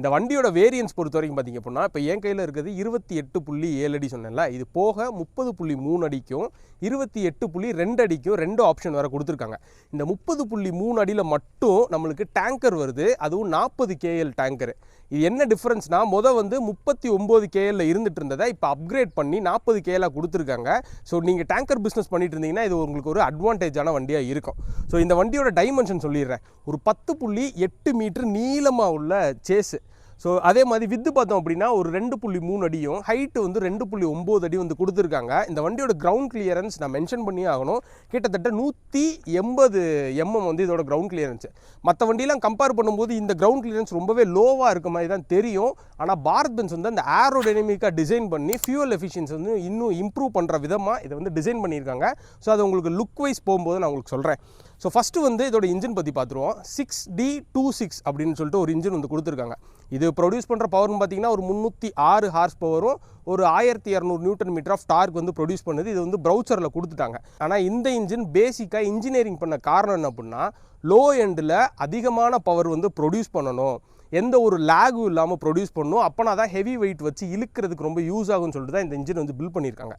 இந்த வண்டியோட வேரியன்ஸ் பொறுத்த வரைக்கும் பார்த்தீங்க அப்படின்னா இப்போ என் கையில் இருக்கிறது 28.7 அடி சொன்னேன்ல, இது போக 30.3 அடிக்கும் 28.2 அடிக்கும் 2 ஆப்ஷன் வேறு கொடுத்துருக்காங்க. இந்த 30.3 அடியில் மட்டும் நம்மளுக்கு டேங்கர் வருது, அதுவும் 40 KL டேங்கரு. இது என்ன டிஃப்ரென்ஸ்னால் வந்து 39 KL இருந்துட்டு இருந்ததை இப்போ அப்கிரேட் பண்ணி 40 KL கொடுத்துருக்காங்க. ஸோ நீங்கள் டேங்கர் பிஸ்னஸ் பண்ணிட்டு இருந்தீங்கன்னா இது உங்களுக்கு ஒரு அட்வான்டேஜான வண்டியாக இருக்கும். ஸோ இந்த வண்டியோட டைமென்ஷன் சொல்லிடுறேன். ஒரு 10.8 மீட்டர் நீளமாக உள்ள சேஸு. ஸோ அதே மாதிரி வித்து பார்த்தோம் அப்படின்னா ஒரு 2.3 அடியும் ஹைட்டு வந்து 2.9 அடி வந்து கொடுத்துருக்காங்க. இந்த வண்டியோட கிரவுண்ட் கிளியரன்ஸ் நான் மென்ஷன் பண்ணியே ஆகணும். கிட்டத்தட்ட 180 mm வந்து இதோட கிரவுண்ட் கிளியரன்ஸ். மற்ற வண்டியெலாம் கம்பேர் பண்ணும்போது இந்த கிரவுண்ட் கிளியரன்ஸ் ரொம்பவே லோவாக இருக்க மாதிரி தான் தெரியும். ஆனால் பாரத் பென்ஸ் வந்து அந்த ஏரோடைனமிக்காக டிசைன் பண்ணி ஃபியூவல் எஃபிஷியன்சி வந்து இன்னும் இம்ப்ரூவ் பண்ணுற விதமாக இதை வந்து டிசைன் பண்ணியிருக்காங்க. ஸோ அது உங்களுக்கு லுக் வைஸ் போகும்போது நான் உங்களுக்கு சொல்கிறேன். ஸோ ஃபஸ்ட்டு வந்து இதோட இன்ஜின் பற்றி பார்த்துருவோம். 6D26 அப்படின்னு சொல்லிட்டு ஒரு இன்ஜின் வந்து கொடுத்துருக்காங்க. இது ப்ரொடியூஸ் பண்ணுற பவர்னு பார்த்தீங்கன்னா ஒரு 306 ஹார்ஸ் பவரும் ஒரு 1200 நியூட்டன் மீட்டர் ஆஃப் டார்க் வந்து ப்ரொடியூஸ் பண்ணுது. இது வந்து ப்ரௌசரில் கொடுத்துட்டாங்க. ஆனால் இந்த இன்ஜின் பேசிக்காக இன்ஜினியரிங் பண்ண காரணம் என்ன அப்படின்னா, லோ எண்டில் அதிகமான பவர் வந்து ப்ரொடியூஸ் பண்ணணும், எந்த ஒரு லேகும் இல்லாமல் ப்ரொடியூஸ் பண்ணணும், அப்போனா தான் ஹெவி வெயிட் வச்சு இழுக்கிறதுக்கு ரொம்ப யூஸ் ஆகும்னு சொல்லிட்டு தான் இந்த இன்ஜின் வந்து பில்ட் பண்ணியிருக்காங்க.